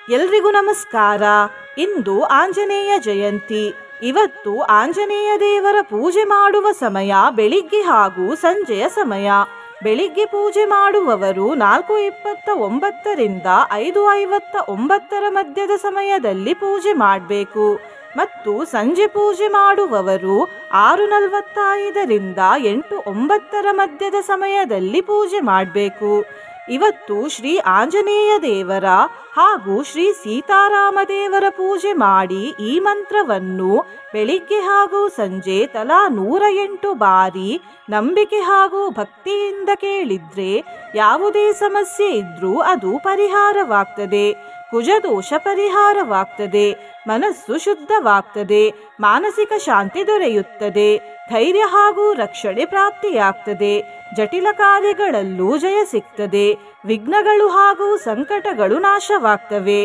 ಎಲ್ರಿಗೂ ನಮಸ್ಕಾರ. ಇಂದು ಆಂಜನೇಯ ಜಯಂತಿ. ಇವತ್ತು ಆಂಜನೇಯ ದೇವರ ಪೂಜೆ ಮಾಡುವ ಸಮಯ ಬೆಳಿಗ್ಗೆ ಹಾಗೂ ಸಂಜೆಯ ಸಮಯ. ಬೆಳಿಗ್ಗೆ ಪೂಜೆ ಮಾಡುವವರು 4:29ರಿಂದ 5:59 ಮಧ್ಯದ ಸಮಯದಲ್ಲಿ ಪೂಜೆ ಮಾಡಬೇಕು ಮತ್ತು ಸಂಜೆ ಪೂಜೆ ಮಾಡುವವರು 6:45ರಿಂದ 8:09 ಮಧ್ಯದ ಸಮಯದಲ್ಲಿ ಪೂಜೆ ಮಾಡಬೇಕು. ಇವತ್ತು ಶ್ರೀ ಆಂಜನೇಯ ದೇವರ ಹಾಗೂ ಶ್ರೀ ಸೀತಾರಾಮ ದೇವರ ಪೂಜೆ ಮಾಡಿ ಈ ಮಂತ್ರವನ್ನು ಬೆಳಿಗ್ಗೆ ಹಾಗೂ ಸಂಜೆ ತಲಾ 108 ಬಾರಿ ನಂಬಿಕೆ ಹಾಗೂ ಭಕ್ತಿಯಿಂದ ಕೇಳಿದ್ರೆ ಯಾವುದೇ ಸಮಸ್ಯೆ ಇದ್ರೂ ಅದು ಪರಿಹಾರವಾಗ್ತದೆ. ಕುಜದೋಷ ಪರಿಹಾರವಾಗ್ತದೆ, ಮನಸ್ಸು ಶುದ್ಧವಾಗ್ತದೆ, ಮಾನಸಿಕ ಶಾಂತಿ ದೊರೆಯುತ್ತದೆ, ಧೈರ್ಯ ಹಾಗೂ ರಕ್ಷಣೆ ಪ್ರಾಪ್ತಿಯಾಗ್ತದೆ, ಜಟಿಲ ಕಾರ್ಯಗಳಲ್ಲೂ ಜಯ ಸಿಗ್ತದೆ, ವಿಘ್ನಗಳು ಹಾಗೂ ಸಂಕಟಗಳು ನಾಶವಾಗ್ತವೆ.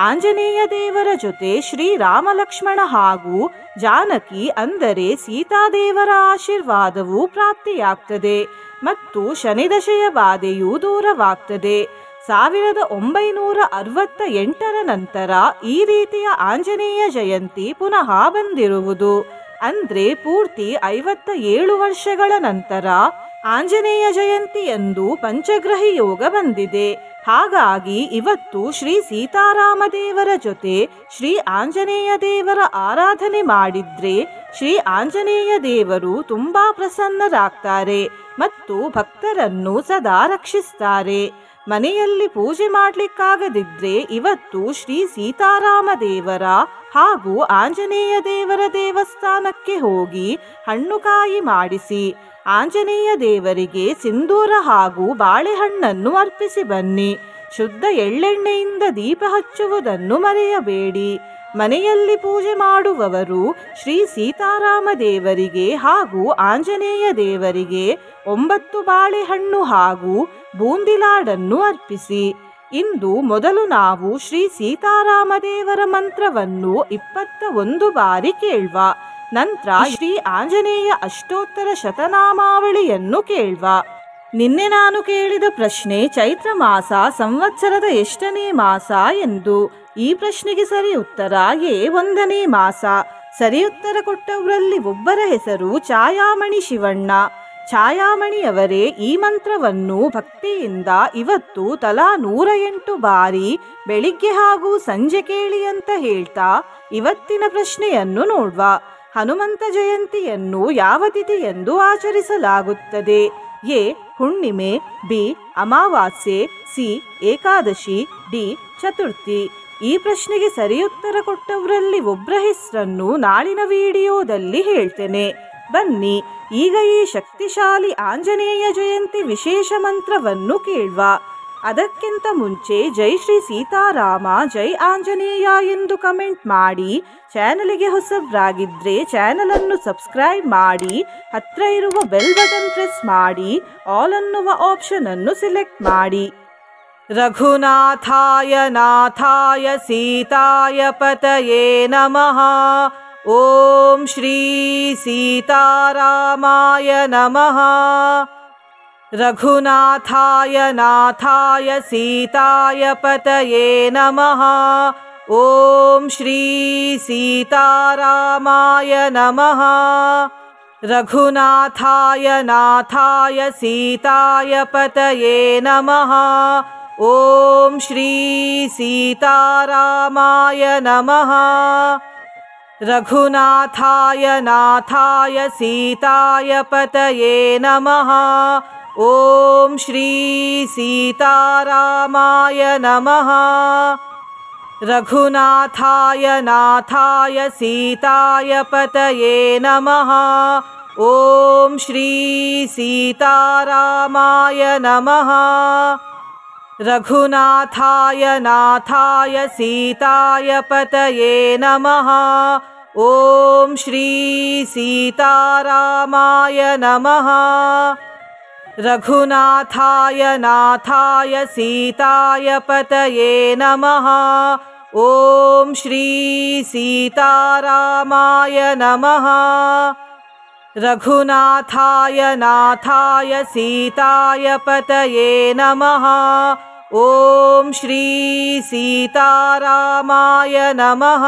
ಆಂಜನೇಯ ದೇವರ ಜೊತೆ ಶ್ರೀರಾಮ ಲಕ್ಷ್ಮಣ ಹಾಗೂ ಜಾನಕಿ ಅಂದರೆ ಸೀತಾದೇವರ ಆಶೀರ್ವಾದವೂ ಪ್ರಾಪ್ತಿಯಾಗ್ತದೆ ಮತ್ತು ಶನಿದಶೆಯ ಬಾಧೆಯೂ ದೂರವಾಗ್ತದೆ. 1968 ನಂತರ ಈ ರೀತಿಯ ಆಂಜನೇಯ ಜಯಂತಿ ಪುನಃ ಬಂದಿರುವುದು. ಅಂದ್ರೆ ಪೂರ್ತಿ 57 ವರ್ಷಗಳ ನಂತರ ಆಂಜನೇಯ ಜಯಂತಿಯಂದು ಪಂಚಗ್ರಹಿ ಯೋಗ ಬಂದಿದೆ. ಹಾಗಾಗಿ ಇವತ್ತು ಶ್ರೀ ಸೀತಾರಾಮ ದೇವರ ಜೊತೆ ಶ್ರೀ ಆಂಜನೇಯ ದೇವರ ಆರಾಧನೆ ಮಾಡಿದ್ರೆ ಶ್ರೀ ಆಂಜನೇಯ ದೇವರು ತುಂಬಾ ಪ್ರಸನ್ನರಾಗ್ತಾರೆ ಮತ್ತು ಭಕ್ತರನ್ನು ಸದಾ ರಕ್ಷಿಸ್ತಾರೆ. ಮನೆಯಲ್ಲಿ ಪೂಜೆ ಮಾಡ್ಲಿಕ್ಕಾಗದಿದ್ರೆ ಇವತ್ತು ಶ್ರೀ ಸೀತಾರಾಮ ದೇವರ ಹಾಗೂ ಆಂಜನೇಯ ದೇವರ ದೇವಸ್ಥಾನಕ್ಕೆ ಹೋಗಿ ಹಣ್ಣುಕಾಯಿ ಮಾಡಿಸಿ ಆಂಜನೇಯ ದೇವರಿಗೆ ಸಿಂಧೂರ ಹಾಗೂ ಬಾಳೆಹಣ್ಣನ್ನು ಅರ್ಪಿಸಿ ಬನ್ನಿ. ಶುದ್ಧ ಎಳ್ಳೆಣ್ಣೆಯಿಂದ ದೀಪ ಹಚ್ಚುವುದನ್ನು ಮರೆಯಬೇಡಿ. ಮನೆಯಲ್ಲಿ ಪೂಜೆ ಮಾಡುವವರು ಶ್ರೀ ಸೀತಾರಾಮ ದೇವರಿಗೆ ಹಾಗೂ ಆಂಜನೇಯ ದೇವರಿಗೆ 9 ಬಾಳೆಹಣ್ಣು ಹಾಗೂ ಬೂಂದಿಲಾಡನ್ನು ಅರ್ಪಿಸಿ. ಇಂದು ಮೊದಲು ನಾವು ಶ್ರೀ ಸೀತಾರಾಮ ದೇವರ ಮಂತ್ರವನ್ನು 21 ಬಾರಿ ಕೇಳ್ವ. ನಂತರ ಶ್ರೀ ಆಂಜನೇಯ ಅಷ್ಟೋತ್ತರ ಶತನಾಮಾವಳಿಯನ್ನು ಕೇಳ್ವ. ನಿನ್ನೆ ನಾನು ಕೇಳಿದ ಪ್ರಶ್ನೆ ಚೈತ್ರ ಮಾಸ ಸಂವತ್ಸರದ ಎಷ್ಟನೇ ಮಾಸ ಎಂದು. ಈ ಪ್ರಶ್ನೆಗೆ ಸರಿ ಉತ್ತರ ಎ 1ನೇ ಮಾಸ. ಸರಿ ಉತ್ತರ ಕೊಟ್ಟವರಲ್ಲಿ ಒಬ್ಬರ ಹೆಸರು ಛಾಯಾಮಣಿ ಶಿವಣ್ಣ. ಛಾಯಾಮಣಿಯವರೇ ಈ ಮಂತ್ರವನ್ನು ಭಕ್ತಿಯಿಂದ ಇವತ್ತು ತಲಾ 108 ಬಾರಿ ಬೆಳಿಗ್ಗೆ ಹಾಗೂ ಸಂಜೆ ಕೇಳಿ ಅಂತ ಹೇಳ್ತಾ ಇವತ್ತಿನ ಪ್ರಶ್ನೆಯನ್ನು ನೋಡ್ವ. ಹನುಮಂತ ಜಯಂತಿಯನ್ನು ಯಾವ ತಿಥಿ ಎಂದು ಆಚರಿಸಲಾಗುತ್ತದೆ? ಎ ಹುಣ್ಣಿಮೆ, ಬಿ ಅಮಾವಾಸ್ಯೆ, ಸಿ ಏಕಾದಶಿ, ಡಿ ಚತುರ್ಥಿ. ಈ ಪ್ರಶ್ನೆಗೆ ಸರಿಯುತ್ತರ ಕೊಟ್ಟವರಲ್ಲಿ ಒಬ್ಬರ ಹೆಸರನ್ನು ನಾಳಿನ ವಿಡಿಯೋದಲ್ಲಿ ಹೇಳ್ತೇನೆ. ಬನ್ನಿ ಈಗ ಈ ಶಕ್ತಿಶಾಲಿ ಆಂಜನೇಯ ಜಯಂತಿ ವಿಶೇಷ ಮಂತ್ರವನ್ನು ಕೇಳ್ವ. ಅದಕ್ಕಿಂತ ಮುಂಚೆ ಜೈ ಶ್ರೀ ಸೀತಾರಾಮ ಜೈ ಆಂಜನೇಯ ಎಂದು ಕಮೆಂಟ್ ಮಾಡಿ. ಚಾನಲಿಗೆ ಹೊಸಬ್ರಾಗಿದ್ರೆ ಚಾನಲ್ ಅನ್ನು ಸಬ್ಸ್ಕ್ರೈಬ್ ಮಾಡಿ, ಹತ್ರ ಇರುವ ಬೆಲ್ ಬಟನ್ ಪ್ರೆಸ್ ಮಾಡಿ, ಆಲ್ ಅನ್ನುವ ಆಪ್ಷನ್ ಅನ್ನು ಸಿಲೆಕ್ಟ್ ಮಾಡಿ. ರಘುನಾಥಾಯ ನಾಥಾಯ ಸೀತಾಯ ಪತಯೇ ನಮಃ. ಓಂ ಶ್ರೀ ಸೀತಾರಾಮಾಯ ನಮಃ. ರಘುನಾಥಾಯ ನಾಥಾಯ ಸೀತಾಯ ಪತಯೇ ನಮಃ. ಓಂ ಶ್ರೀ ಸೀತಾರಾಮಾಯ ನಮಃ. ರಘುನಾಥಾಯ ನಾಥಾಯ ಸೀತಾಯ ಪತಯೇ ನಮಃ. ಓಂ ಶ್ರೀ ಸೀತಾರಾಮಾಯ ನಮಃ. ರಘುನಾಥಾಯ ನಾಥಾಯ ಸೀತಾಯ ಪತಯೇ ನಮಃ. ಓಂ ಶ್ರೀ ಸೀತಾರಾಮಾಯ ನಮಃ. ರಘುನಾಥಾಯ ನಾಥಾಯ ಸೀತಾಯ ಪತಯೇ ನಮಃ. ಓಂ ಶ್ರೀ ಸೀತಾರಾಮಾಯ ನಮಃ. ರಘುನಾಥಾಯ ನಾಥಾಯ ಸೀತಾಯ ಪತಯೇ ನಮಃ. ಓಂ ಶ್ರೀ ಸೀತಾರಾಮಾಯ ನಮಃ. ರಘುನಾಥಾಯ ನಾಥಾಯ ಸೀತಾಯ ಪತಯೇ ನಮಃ. ಓಂ ಶ್ರೀ ಸೀತಾರಾಮಾಯ ನಮಃ. ರಘುನಾಥಾಯ ನಾಥಾಯ ಸೀತಾಯ ಪತಯೇ ನಮಃ. ॐ श्री सीतारामाय नमः।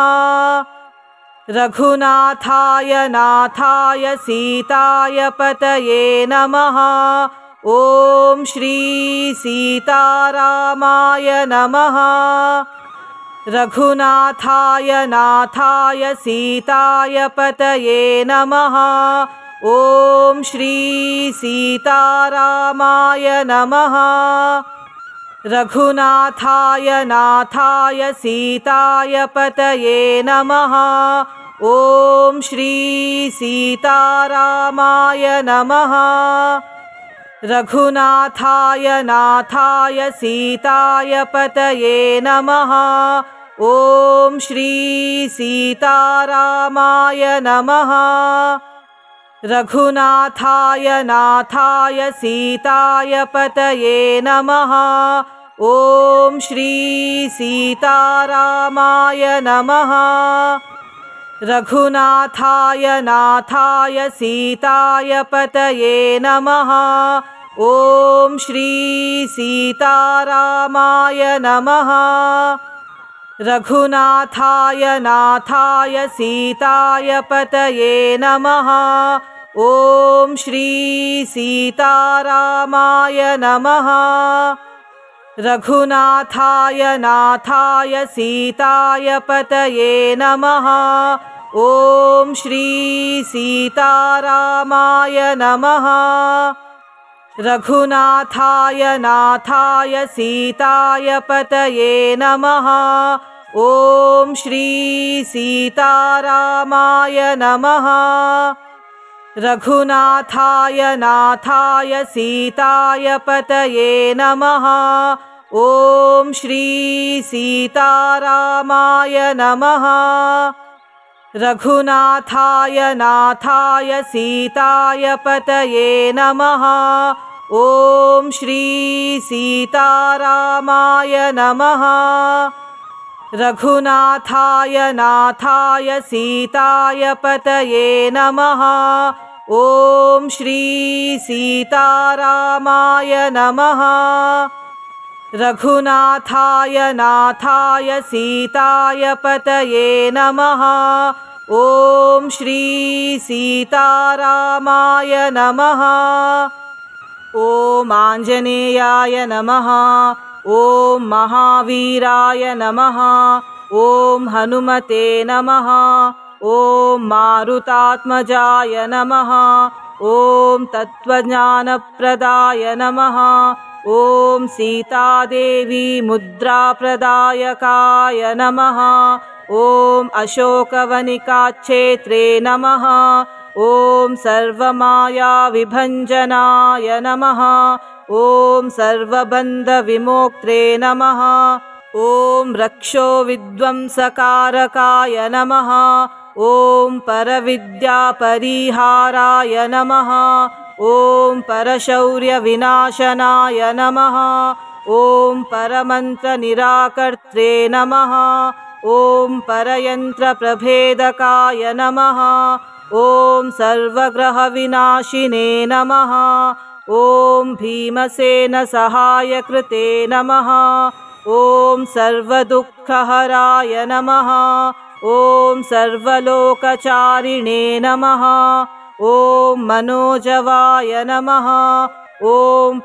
रघुनाथाय नाथाय सीताय पतये नमः। ॐ श्री सीतारामाय नमः। रघुनाथाय नाथाय सीताय पतये नमः। ॐ श्री सीतारामाय नमः। रघुनाथाय नाथाय सीताय पतये नमः। ॐ श्री सीतारामाय नमः। रघुनाथाय नाथाय सीताय पतये नमः। ॐ श्री सीतारामाय नमः। रघुनाथाय नाथाय सीताय पतये नमः। ॐ श्री सीतारामाय नमः। रघुनाथाय नाथाय सीताय पतये नमः। ॐ श्री सीतारामाय नमः। रघुनाथाय नाथाय सीताय पतये नमः। ॐ श्री सीतारामाय नमः। रघुनाथाय नाथाय सीताय पतये नमः। ॐ श्री सीतारामाय नमः। रघुनाथाय नाथाय सीताय पतये नमः। ॐ श्री सीतारामाय नमः। रघुनाथाय नाथाय सीताय पतये नमः। ॐ श्री सीतारामाय नमः। रघुनाथाय नाथाय सीताय पतये नमः। ॐ श्री सीतारामाय नमः। रघुनाथाय नाथाय सीताय पतये नमः। ॐ श्री सीतारामाय नमः। रघुनाथाय नाथाय सीताय पतये नमः। ॐ श्री सीतारामाय नमः। ॐ आञ्जनेयाय नमः। ॐ महावीराय नमः। ॐ हनुमते नमः। ॐ मारुतात्मजाय नमः। ॐ तत्त्वज्ञानप्रदाय नमः। ॐ सीतादेवी मुद्राप्रदायकाय नमः। ॐ अशोकवनिकाक्षेत्रे नमः। ॐ सर्वमायाविभञ्जनाय नमः। ॐ सर्वबन्धविमोक्त्रे नमः। ॐ रक्षोविध्वंसकारकाय नमः। ॐ परविद्यापरिहाराय नमः। ॐ परशौर्यविनाशनाय नमः। ॐ परमन्त्रनिराकर्त्रे नमः। ॐ परयन्त्रप्रभेदकाय नमः। ॐ सर्वग्रहविनाशिने नमः। ॐ भीमसेनसहायकृते नमः। ॐ सर्वदुःखहराय नमः। ॐ सर्वलोकचारिणे नमः। ॐ मनोजवाय नमः। ॐ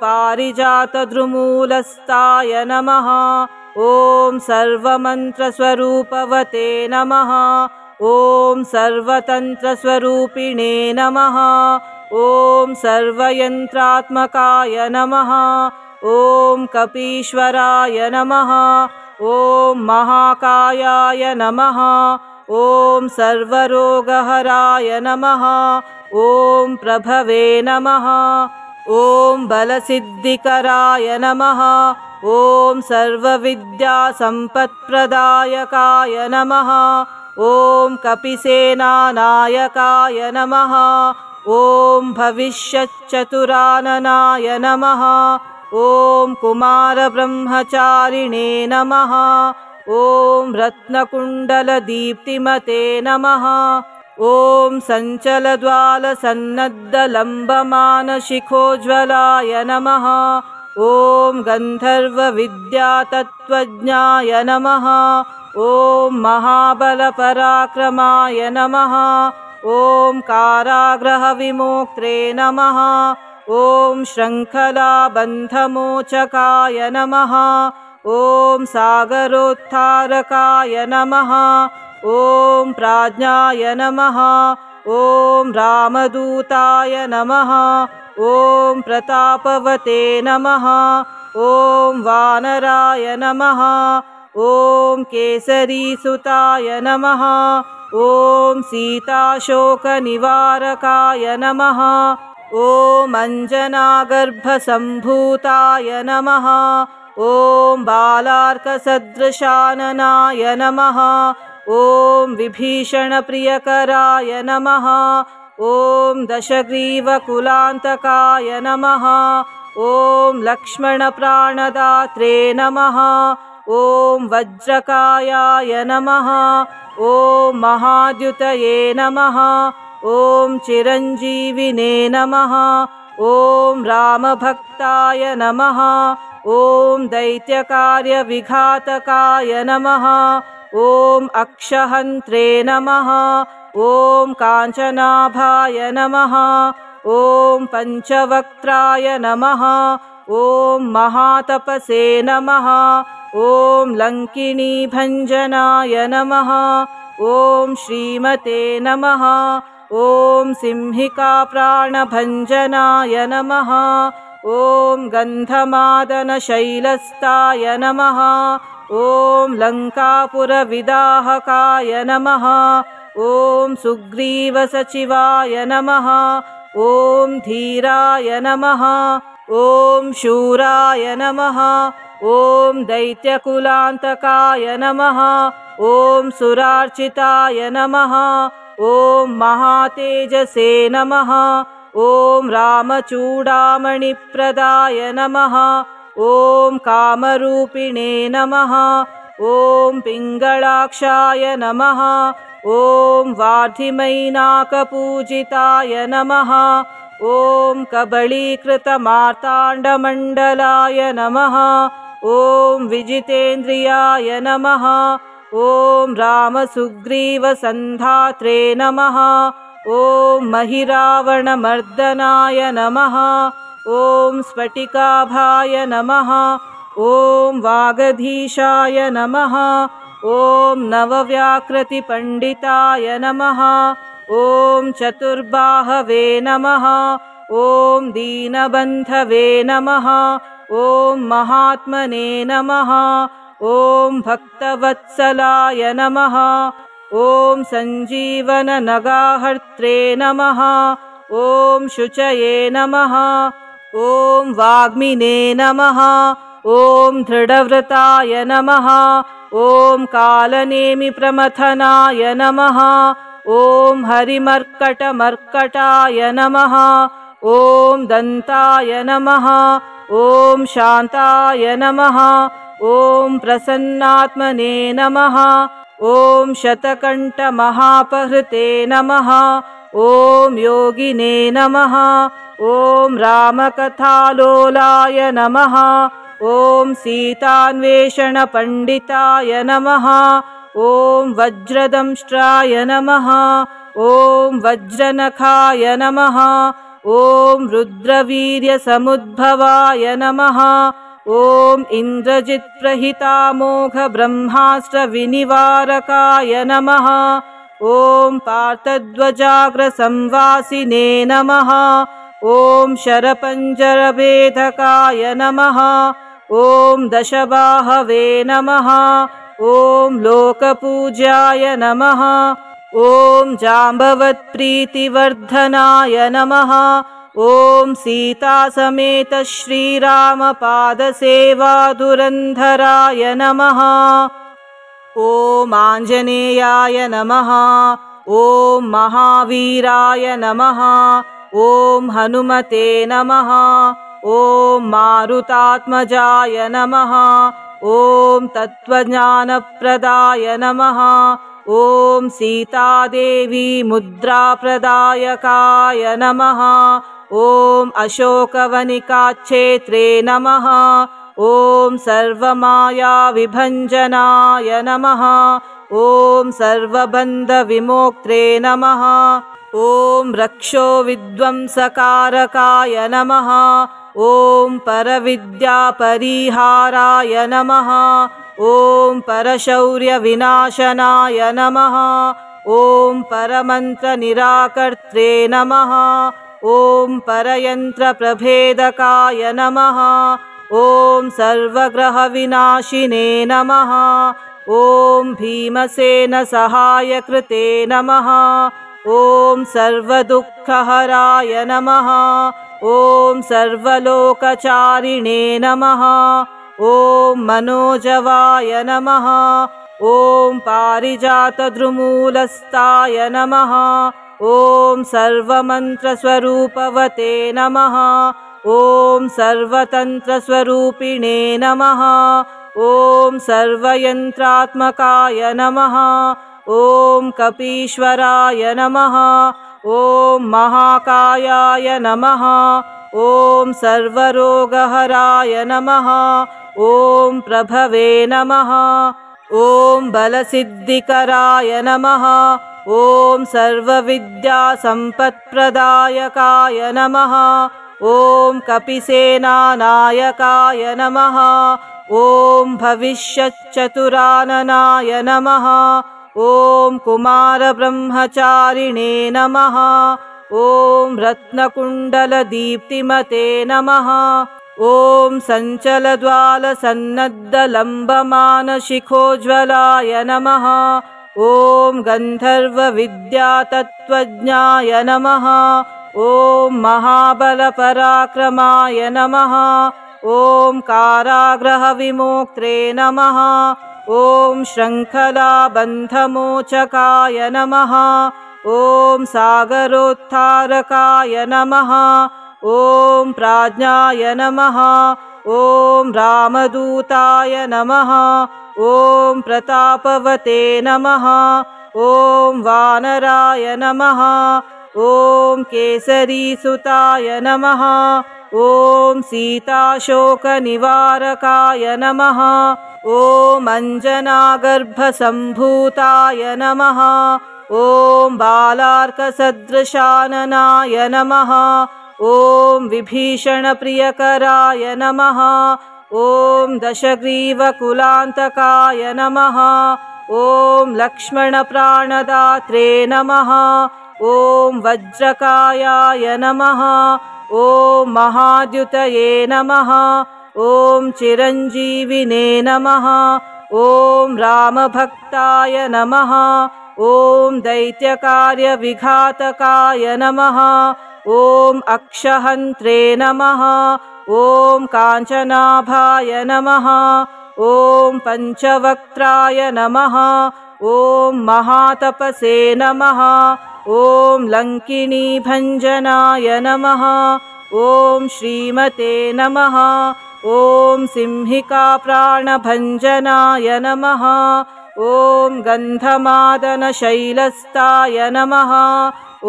पारिजातद्रुमूलस्थाय नमः। ॐ सर्वमन्त्रस्वरूपवते नमः। ॐ सर्वतन्त्रस्वरूपिणे नमः। ॐ सर्वयन्त्रात्मकाय नमः। ॐ कपीश्वराय नमः। ॐ महाकायाय नमः। ॐ सर्वरोगहराय नमः। ॐ प्रभवे नमः। ॐ बलसिद्धिकराय नमः। ॐ सर्वविद्यासम्पत्प्रदायकाय नमः। ॐ कपिसेनानायकाय नमः। ॐ भविष्यच्चतुराननाय नमः। ॐ कुमारब्रह्मचारिणे नमः। ॐ रत्नकुण्डलदीप्तिमते नमः। ॐ सञ्चलज्वालसन्नद्धलम्बमानशिखोज्ज्वलाय नमः। ॐ गन्धर्वविद्यातत्त्वज्ञाय नमः। ॐ महाबलपराक्रमाय नमः। ॐ कारागृहविमोक्त्रे नमः। ॐ शृङ्खलाबन्धमोचकाय नमः। ॐ सागरोत्थारकाय नमः। ॐ प्राज्ञाय नमः। ॐ रामदूताय नमः। ॐ प्रतापवते नमः। ॐ वानराय नमः। ॐ केसरीसुताय नमः। ॐ सीताशोकनिवारकाय नमः। ॐ अञ्जनागर्भसम्भूताय नमः। ॐ बालार्कसदृशाननाय नमः। ॐ विभीषणप्रियकराय नमः। ॐ दशग्रीवकुलान्तकाय नमः। ॐ लक्ष्मणप्राणदात्रे नमः। ॐ वज्रकायाय नमः। ॐ महाद्युतये नमः। ॐ चिरञ्जीविने नमः। ॐ रामभक्ताय नमः। ॐ दैत्यकार्यविघातकाय नमः। ॐ अक्षहन्त्रे नमः। ॐ काञ्चनाभाय नमः। ॐ पञ्चवक्त्राय नमः। ॐ महातपसे नमः। ॐ लङ्किणीभञ्जनाय नमः। ॐ श्रीमते नमः। ॐ सिंहिकाप्राणभञ्जनाय नमः। ॐ गन्धमादनशैलस्ताय नमः। ॐ लङ्कापुरविदाहकाय नमः। ॐ सुग्रीवसचिवाय नमः। ॐ धीराय नमः। ॐ शूराय नमः। ॐ दैत्यकुलान्तकाय नमः। ॐ सुरार्चिताय नमः। ॐ महातेजसे नमः। ॐ रामचूडामणिप्रदाय नमः। ॐ कामरूपिणे नमः। ॐ पिङ्गलाक्षाय नमः। ॐ वार्धिमैनाकपूजिताय नमः। ॐ कबलीकृतमार्ताण्डमण्डलाय नमः। ॐ विजितेन्द्रियाय नमः। ॐ रामसुग्रीवसन्धात्रे नमः। ॐ महिरावणमर्दनाय नमः। ॐ स्फटिकाभाय नमः। ॐ वागधीशाय नमः। ॐ नवव्याकृतिपण्डिताय नमः। ॐ चतुर्बाहवे नमः। ॐ दीनबन्धवे नमः। ॐ महात्मने नमः। ॐ भक्तवत्सलाय नमः। ॐ सञ्जीवननगाहर्त्रे नमः। ॐ शुचये नमः। ॐ वाग्मिने नमः। ॐ दृढव्रताय नमः। ॐ कालनेमिप्रमथनाय नमः। ॐ हरिमर्कटमर्कटाय नमः। ॐ दन्ताय नमः। ॐ शान्ताय नमः। ॐ प्रसन्नात्मने नमः। ॐ शतकण्ठमहापहृते नमः। ॐ योगिने नमः। ॐ रामकथालोलाय नमः। ॐ सीतान्वेषणपण्डिताय नमः। ॐ वज्रदंष्ट्राय नमः। ॐ वज्रनखाय नमः। ॐ रुद्रवीर्यसमुद्भवाय नमः। ॐ इन्द्रजित्प्रहितामोघब्रह्मास्त्रविनिवारकाय नमः। ॐ पार्थध्वजाग्रसंवासिने नमः। ॐ शरपञ्जरभेदकाय नमः। ॐ दशबाहवे नमः। ॐ लोकपूज्याय नमः। ॐ जाम्बवत्प्रीतिवर्धनाय नमः। ॐ सीतासमेत श्रीरामपादसेवाधुरन्धराय नमः। ॐ आञ्जनेयाय नमः। ॐ महावीराय नमः। ॐ हनुमते नमः। ॐ मारुतात्मजाय नमः। ॐ तत्त्वज्ञानप्रदाय नमः। ॐ सीतादेवी मुद्राप्रदायकाय नमः। ॐ अशोकवनिकाक्षेत्रे नमः। ॐ सर्वमायाविभञ्जनाय नमः। ॐ सर्वबन्धविमोक्त्रे नमः। ॐ रक्षोविध्वंसकारकाय नमः। ॐ परविद्यापरिहाराय नमः। ॐ परशौर्यविनाशनाय नमः। ॐ परमन्त्रनिराकर्त्रे नमः। ॐ परयन्त्रप्रभेदकाय नमः। ॐ सर्वग्रहविनाशिने नमः। ॐ भीमसेनसहायकृते नमः। ॐ सर्वदुःखहराय नमः। ॐ सर्वलोकचारिणे नमः। ॐ मनोजवाय नमः। ॐ पारिजातद्रुमूलस्थाय नमः। ॐ सर्वमन्त्रस्वरूपवते नमः। ॐ सर्वतन्त्रस्वरूपिणे नमः। ॐ सर्वयन्त्रात्मकाय नमः। ॐ कपीश्वराय नमः। ॐ महाकायाय नमः। ॐ सर्वरोगहराय नमः। ॐ प्रभवे नमः। ॐ बलसिद्धिकराय नमः। ॐ सर्वविद्यासम्पत्प्रदायकाय नमः। ॐ कपिसेनानायकाय नमः। ॐ भविष्यच्चतुराननाय नमः। ॐ कुमारब्रह्मचारिणे नमः। ॐ रत्नकुण्डलदीप्तिमते नमः। ॐ सञ्चलद्वालसन्नद्धलम्बमानशिखोज्ज्वलाय नमः। ॐ गन्धर्वविद्यातत्त्वज्ञाय नमः। ॐ महाबलपराक्रमाय नमः। ॐ कारागृहविमोक्त्रे नमः। ॐ शृङ्खलाबन्धमोचकाय नमः। ॐ सागरोत्थारकाय नमः। ॐ प्राज्ञाय नमः। ॐ रामदूताय नमः। ॐ प्रतापवते नमः। ॐ वानराय नमः। ॐ केसरीसुताय नमः। ॐ सीताशोकनिवारकाय नमः। ॐ अञ्जनागर्भसम्भूताय नमः। ॐ बालार्कसदृशाननाय नमः। ॐ विभीषणप्रियकराय नमः। ॐ दशग्रीवकुलान्तकाय नमः। ॐ लक्ष्मणप्राणदात्रे नमः। ॐ वज्रकायाय नमः। ॐ महाद्युतये नमः। ॐ चिरञ्जीविने नमः। ॐ रामभक्ताय नमः। ॐ दैत्यकार्यविघातकाय नमः। ॐ अक्षहन्त्रे नमः। ॐ काञ्चनाभाय नमः। ॐ पञ्चवक्त्राय नमः। ॐ महातपसे नमः। ॐ लङ्किणीभञ्जनाय नमः। ॐ श्रीमते नमः। ॐ सिंहिकाप्राणभञ्जनाय नमः। ॐ गन्धमादनशैलस्थाय नमः। ॐ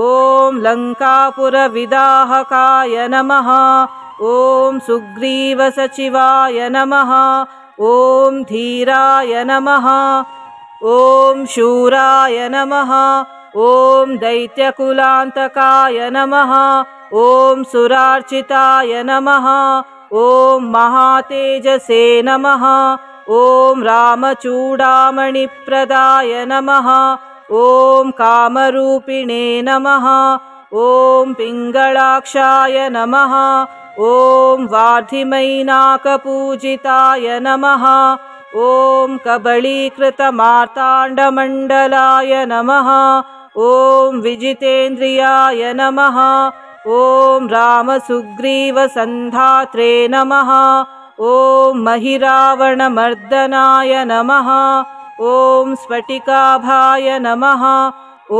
लङ्कापुरविदाहकाय नमः। ॐ सुग्रीवसचिवाय नमः। ॐ धीराय नमः। ॐ शूराय नमः। ॐ दैत्यकुलान्तकाय नमः। ॐ सुरार्चिताय नमः। ॐ महातेजसे नमः। ॐ रामचूडामणिप्रदाय नमः। ॐ कामरूपिणे नमः। ॐ पिङ्गलाक्षाय नमः। ॐ वार्धिमैनाकपूजिताय नमः। ॐ कबलीकृतमार्ताण्डमण्डलाय नमः। ॐ विजितेन्द्रियाय नमः। ॐ रामसुग्रीवसन्धात्रे नमः। ॐ महिरावणमर्दनाय नमः। ॐ स्फटिकाभाय नमः।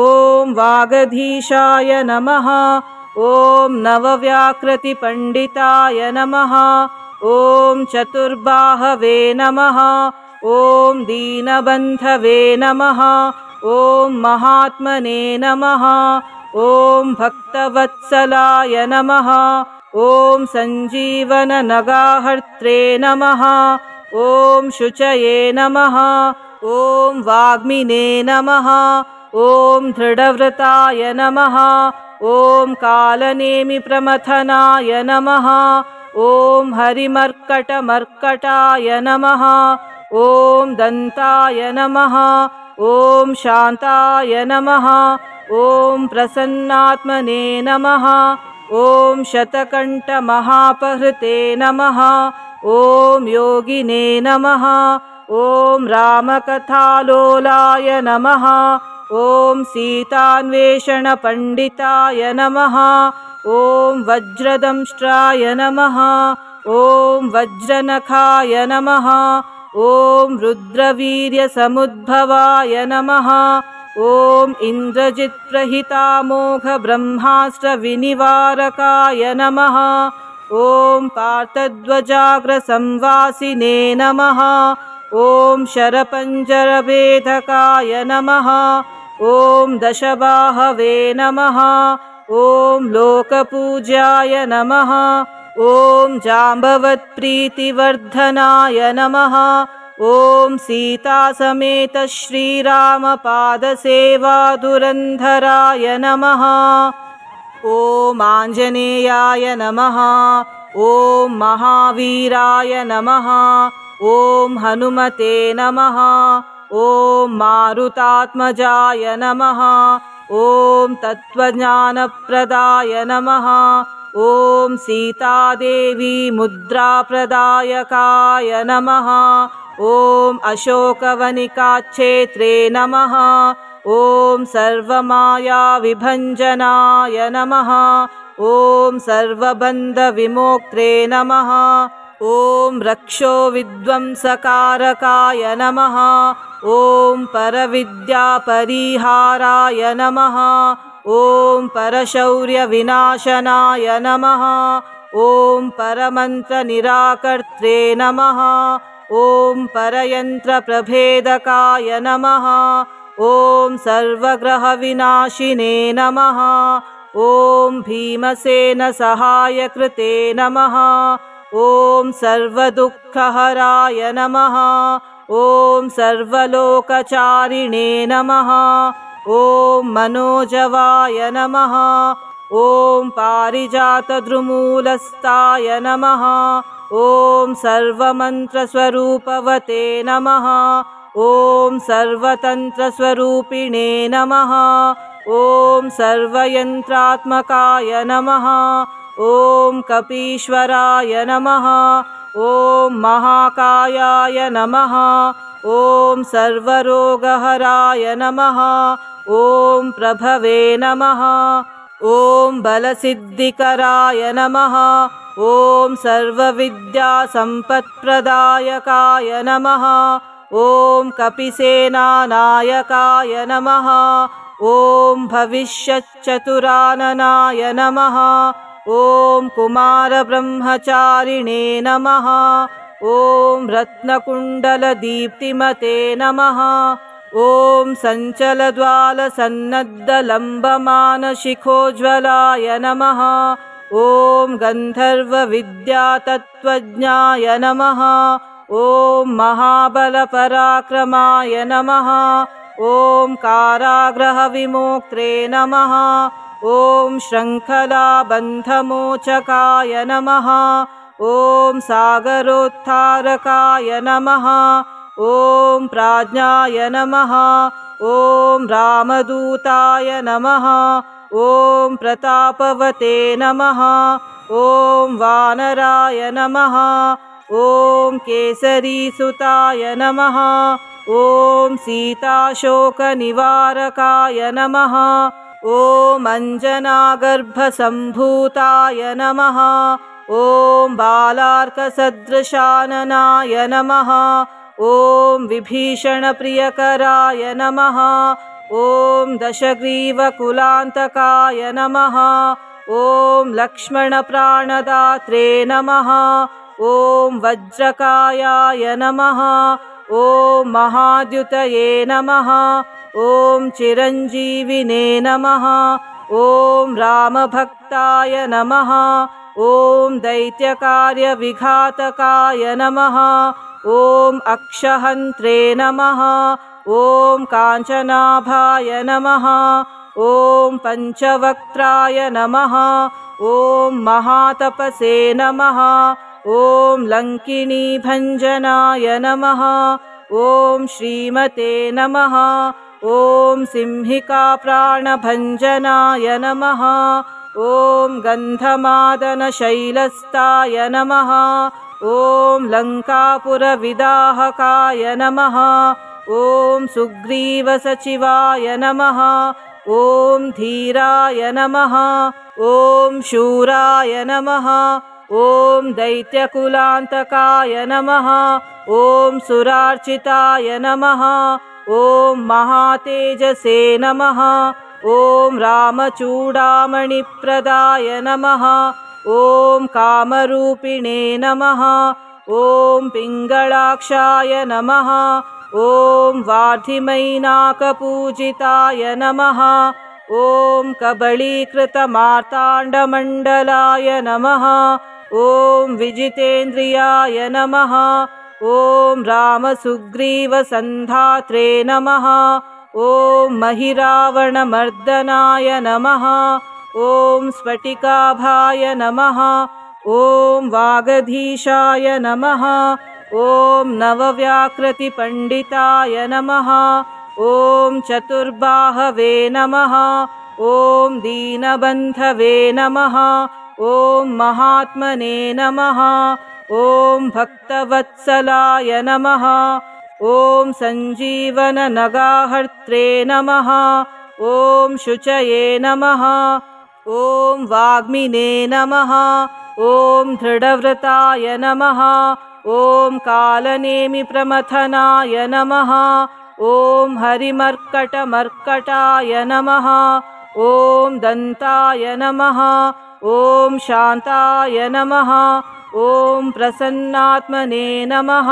ॐ वागधीशाय नमः। ॐ नवव्याकृतिपण्डिताय नमः। ॐ चतुर्बाहवे नमः। ॐ दीनबन्धवे नमः। ॐ महात्मने नमः। ॐ भक्तवत्सलाय नमः। ॐ सञ्जीवननगाहर्त्रे नमः। ॐ शुचये नमः। ॐ वाग्मिने नमः। ॐ दृढव्रताय नमः। ॐ कालनेमिप्रमथनाय नमः। ॐ हरिमर्कटमर्कटाय नमः। ॐ दन्ताय नमः। ॐ शान्ताय नमः। ॐ प्रसन्नात्मने नमः। ॐ शतकण्ठमहापहृते नमः। ॐ योगिने नमः। ॐ रामकथालोलाय नमः। ॐ सीतान्वेषणपण्डिताय नमः। ॐ वज्रदंष्ट्राय नमः। ॐ वज्रनखाय नमः। ॐ रुद्रवीर्यसमुद्भवाय नमः। ॐ इन्द्रजित्प्रहितामोघब्रह्मास्त्रविनिवारकाय नमः। ॐ पार्थध्वजाग्रसंवासिने नमः। ॐ शरपञ्जरभेदकाय नमः। ॐ दशबाहवे नमः। ॐ लोकपूज्याय नमः। ॐ जाम्बवत्प्रीतिवर्धनाय नमः। ॐ सीतासमेत श्रीरामपादसेवाधुरन्धराय नमः। ॐ आञ्जनेयाय नमः। ॐ महावीराय नमः। ॐ हनुमते नमः। ॐ मारुतात्मजाय नमः। ॐ तत्त्वज्ञानप्रदाय नमः। ॐ सीतादेवी मुद्राप्रदायकाय नमः। ॐ अशोकवनिकाक्षेत्रे नमः। ॐ सर्वमायाविभञ्जनाय नमः। ॐ सर्वबन्धविमोक्त्रे नमः। ॐ रक्षोविध्वंसकारकाय नमः। ॐ परविद्यापरिहाराय नमः। ॐ परशौर्यविनाशनाय नमः। ॐ परमन्त्रनिराकर्त्रे नमः। ॐ परयन्त्रप्रभेदकाय नमः। ॐ सर्वग्रहविनाशिने नमः। ॐ भीमसेनसहायकृते नमः। ॐ सर्वदुःखहराय नमः। ॐ सर्वलोकचारिणे नमः। ॐ मनोजवाय नमः। ॐ पारिजातद्रुमूलस्थाय नमः। ॐ सर्वमन्त्रस्वरूपवते नमः। ॐ सर्वतन्त्रस्वरूपिणे नमः। ॐ सर्वयन्त्रात्मकाय नमः। ॐ कपीश्वराय नमः। ॐ महाकायाय नमः। ॐ सर्वरोगहराय नमः। ॐ प्रभवे नमः। ॐ बलसिद्धिकराय नमः। ॐ सर्वविद्यासम्पत्प्रदायकाय नमः। ॐ कपिसेनानायकाय नमः। ॐ भविष्यच्चतुराननाय नमः। ॐ कुमारब्रह्मचारिणे नमः। ॐ रत्नकुण्डलदीप्तिमते नमः। ॐ सञ्चलद्वालसन्नद्धलम्बमानशिखोज्ज्वलाय नमः। ॐ गन्धर्वविद्यातत्त्वज्ञाय नमः। ॐ महाबलपराक्रमाय नमः। ॐ कारागृहविमोक्त्रे नमः। ॐ शृङ्खलाबन्धमोचकाय नमः। ॐ सागरोत्थारकाय नमः। ॐ प्राज्ञाय नमः। ॐ रामदूताय नमः। ॐ प्रतापवते नमः। ॐ वानराय नमः। ॐ केसरीसुताय नमः। ॐ सीताशोकनिवारकाय नमः। ॐ अञ्जनागर्भसम्भूताय नमः। ॐ बालार्कसदृशाननाय नमः। ॐ विभीषणप्रियकराय नमः। ॐ दशग्रीवकुलान्तकाय नमः। ॐ लक्ष्मणप्राणदात्रे नमः। ॐ वज्रकायाय नमः। ॐ महाद्युतये नमः। ॐ चिरञ्जीविने नमः। ॐ रामभक्ताय नमः। ॐ दैत्यकार्यविघातकाय नमः। ॐ अक्षहन्त्रे नमः। ॐ काञ्चनाभाय नमः। ॐ पञ्चवक्त्राय नमः। ॐ महातपसे नमः। ॐ लङ्किनीभञ्जनाय नमः। ॐ श्रीमते नमः। ॐ सिंहिकाप्राणभञ्जनाय नमः। ॐ गन्धमादनशैलस्ताय नमः। ॐ लङ्कापुरविदाहकाय नमः। ॐ सुग्रीवसचिवाय नमः। ॐ धीराय नमः। ॐ शूराय नमः। ॐ दैत्यकुलान्तकाय नमः। ॐ सुरार्चिताय नमः। ॐ महातेजसे नमः। ॐ रामचूडामणिप्रदाय नमः। ॐ कामरूपिणे नमः। ॐ पिङ्गलाक्षाय नमः। ॐ वार्धिमैनाकपूजिताय नमः। ॐ कबलीकृतमार्ताण्डमण्डलाय नमः। ॐ विजितेन्द्रियाय नमः। ॐ रामसुग्रीवसन्धात्रे नमः। ॐ महिरावणमर्दनाय नमः। ॐ स्फटिकाभाय नमः। ॐ वागधीशाय नमः। ॐ नवव्याकृतिपण्डिताय नमः। ॐ चतुर्बाहवे नमः। ॐ दीनबन्धवे नमः। ॐ महात्मने नमः। ॐ भक्तवत्सलाय नमः। ॐ सञ्जीवननगाहर्त्रे नमः। ॐ शुचये नमः। ॐ वाग्मिने नमः। ॐ दृढव्रताय नमः। ॐ कालनेमिप्रमथनाय नमः। ॐ हरिमर्कटमर्कटाय नमः। ॐ दन्ताय नमः। ॐ शान्ताय नमः। ॐ प्रसन्नात्मने नमः।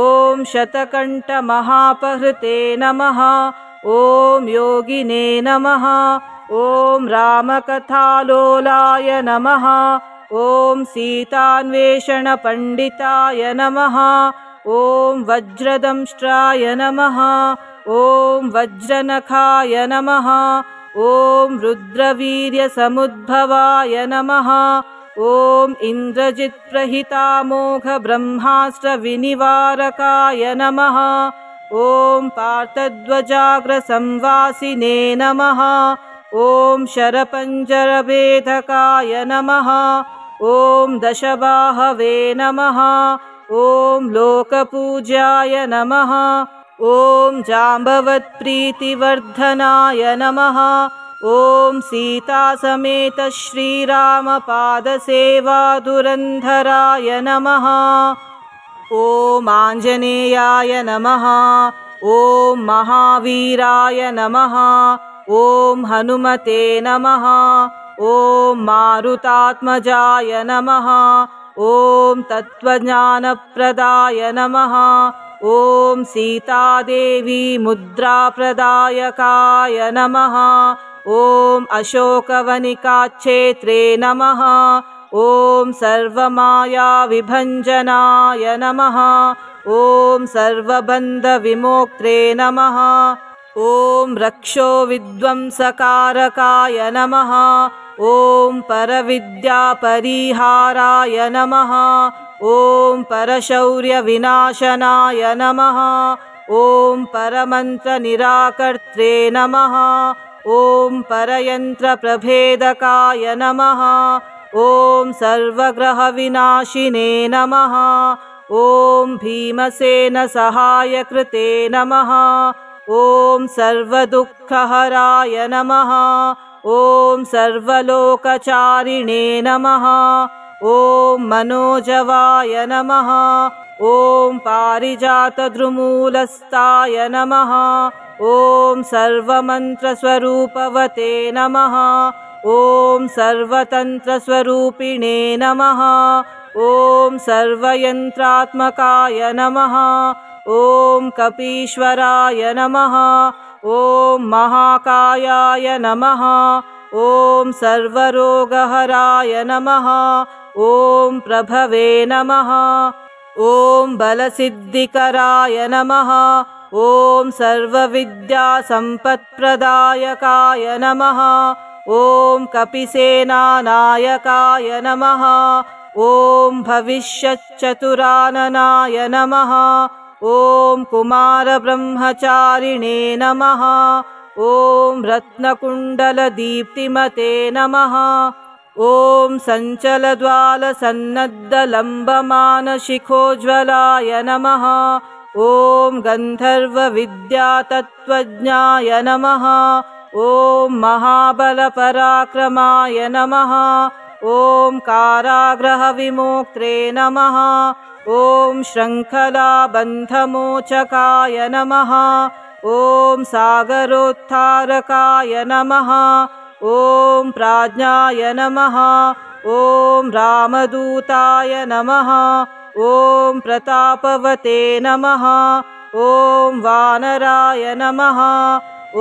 ॐ शतकण्ठमहापहृते नमः। ॐ योगिने नमः। ॐ रामकथालोलाय नमः। ॐ सीतान्वेषणपण्डिताय नमः। ॐ वज्रदंष्ट्राय नमः। ॐ वज्रनखाय नमः। ॐ रुद्रवीर्यसमुद्भवाय नमः। ॐ इन्द्रजित्प्रहितामोघब्रह्मास्त्रविनिवारकाय नमः। ॐ पार्थध्वजाग्रसंवासिने नमः। ॐ शरपञ्जरभेदकाय नमः। ॐ दशबाहवे नमः। ॐ लोकपूज्याय नमः। ॐ जाम्बवत्प्रीतिवर्धनाय नमः। ॐ सीतासमेत श्रीरामपादसेवाधुरन्धराय नमः। ॐ आञ्जनेयाय नमः। ॐ महावीराय नमः। ॐ हनुमते नमः। ॐ मारुतात्मजाय नमः। ॐ तत्त्वज्ञानप्रदाय नमः। ॐ सीतादेवी मुद्राप्रदायकाय नमः। ॐ अशोकवनिकाक्षेत्रे नमः। ॐ सर्वमायाविभञ्जनाय नमः। ॐ सर्वबन्धविमोक्त्रे नमः। ॐ रक्षोविध्वंसकारकाय नमः। ॐ परविद्यापरिहाराय नमः। ॐ परशौर्यविनाशनाय नमः। ॐ परमन्त्रनिराकर्त्रे नमः। ॐ परयन्त्रप्रभेदकाय नमः। ॐ सर्वग्रहविनाशिने नमः। ॐ भीमसेनसहायकृते नमः। ॐ सर्वदुःखहराय नमः। ॐ सर्वलोकचारिणे नमः। ॐ मनोजवाय नमः। ॐ पारिजातद्रुमूलस्थाय नमः। ॐ सर्वमन्त्रस्वरूपवते नमः। ॐ सर्वतन्त्रस्वरूपिणे नमः। ॐ सर्वयन्त्रात्मकाय नमः। ॐ कपीश्वराय नमः। ॐ महाकायाय नमः। ॐ सर्वरोगहराय नमः ॐ प्रभवे नमः ॐ बलसिद्धिकराय नमः ॐ सर्वविद्यासम्पत्प्रदायकाय नमः ॐ कपिसेनानायकाय नमः ॐ भविष्यच्चतुराननाय नमः ॐ कुमारब्रह्मचारिणे नमः ॐ रत्नकुण्डलदीप्तिमते नमः ॐ सञ्चलद्वालसन्नद्धलम्बमानशिखोज्ज्वलाय नमः ॐ गन्धर्वविद्यातत्त्वज्ञाय नमः ॐ महाबलपराक्रमाय नमः ॐ कारागृहविमोक्त्रे नमः ॐ शृङ्खलाबन्धमोचकाय नमः ॐ सागरोत्थारकाय नमः ॐ प्राज्ञाय नमः ॐ रामदूताय नमः ॐ प्रतापवते नमः ॐ वानराय नमः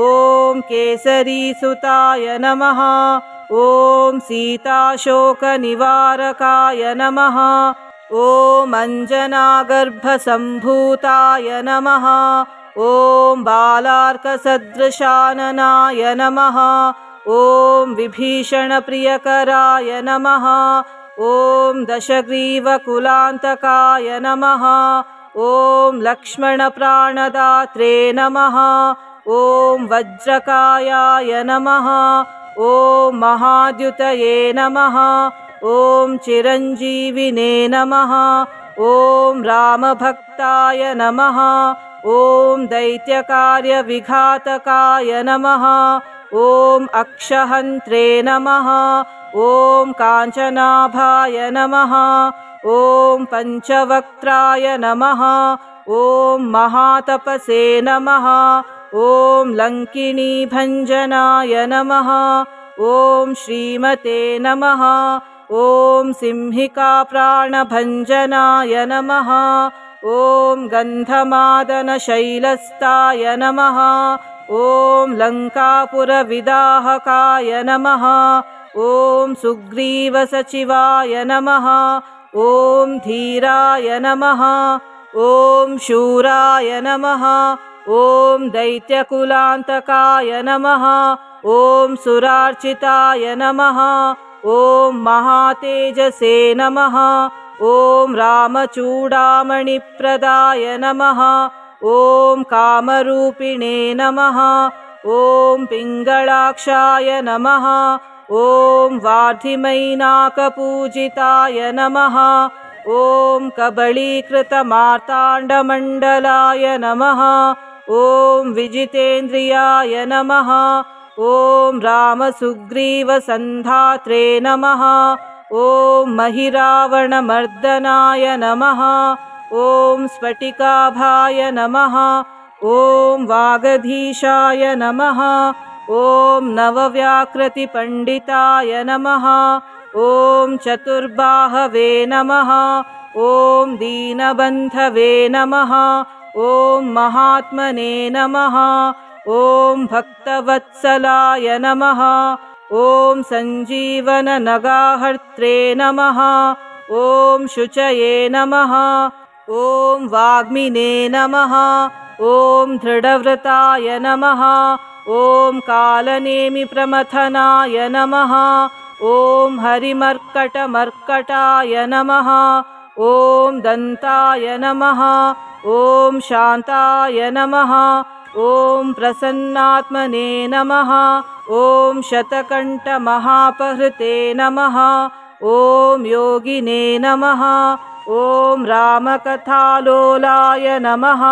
ॐ केसरीसुताय नमः ॐ सीताशोकनिवारकाय नमः ॐ अञ्जनागर्भसम्भूताय नमः ॐ बालार्कसदृशाननाय नमः ॐ विभीषणप्रियकराय नमः ॐ दशग्रीवकुलान्तकाय नमः ॐ लक्ष्मणप्राणदात्रे नमः ॐ वज्रकायाय नमः ॐ महाद्युतये नमः ॐ चिरञ्जीविने नमः ॐ रामभक्ताय नमः ॐ दैत्यकार्यविघातकाय नमः ॐ अक्षहन्त्रे नमः ॐ काञ्चनाभाय नमः ॐ पञ्चवक्त्राय नमः ॐ महातपसे नमः ॐ लङ्किणीभञ्जनाय नमः ॐ श्रीमते नमः ॐ सिंहिकाप्राणभञ्जनाय नमः ॐ गन्धमादनशैलस्ताय नमः ॐ लङ्कापुरविदाहकाय नमः ॐ सुग्रीवसचिवाय नमः ॐ धीराय नमः ॐ शूराय नमः ॐ दैत्यकुलान्तकाय नमः ॐ सुरार्चिताय नमः ॐ महातेजसे नमः ॐ रामचूडामणिप्रदाय नमः ॐ कामरूपिणे नमः ॐ पिङ्गळाक्षाय नमः ॐ वार्धिमैनाकपूजिताय नमः ॐ कबलीकृतमार्ताण्डमण्डलाय नमः ॐ विजितेन्द्रियाय नमः ॐ रामसुग्रीवसन्धात्रे नमः ॐ महिरावणमर्दनाय नमः ॐ स्फटिकाभाय नमः ॐ वागधीशाय नमः ॐ नवव्याकृतिपण्डिताय नमः ॐ चतुर्बाहवे नमः ॐ दीनबन्धवे नमः ॐ महात्मने नमः ॐ भक्तवत्सलाय नमः ॐ सञ्जीवननगाहर्त्रे नमः ॐ शुचये नमः ॐ वाग्मिने नमः ॐ दृढव्रताय नमः ॐ कालनेमिप्रमथनाय नमः ॐ हरिमर्कटमर्कटाय नमः ॐ दन्ताय नमः ॐ शान्ताय नमः ॐ प्रसन्नात्मने नमः ॐ शतकण्ठमहापहृते नमः ॐ योगिने नमः ॐ रामकथालोलाय नमः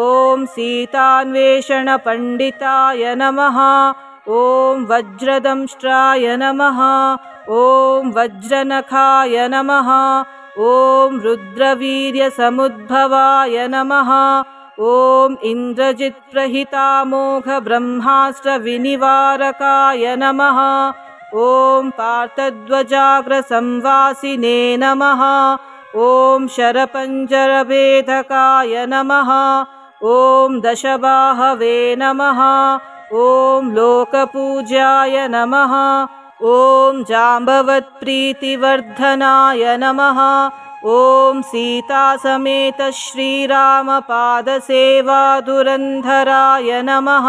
ॐ सीतान्वेषणपण्डिताय नमः ॐ वज्रदंष्ट्राय नमः ॐ वज्रनखाय नमः ॐ रुद्रवीर्यसमुद्भवाय नमः ॐ इन्द्रजित्प्रहितामोघब्रह्मास्त्रविनिवारकाय नमः ॐ पार्थध्वजाग्रसंवासिने नमः ॐ शरपञ्जरभेदकाय नमः ॐ दशबाहवे नमः। ॐ लोकपूज्याय नमः। ॐ जाम्बवत्प्रीतिवर्धनाय नमः। ॐ सीतासमेत श्रीरामपादसेवादुरन्धराय नमः।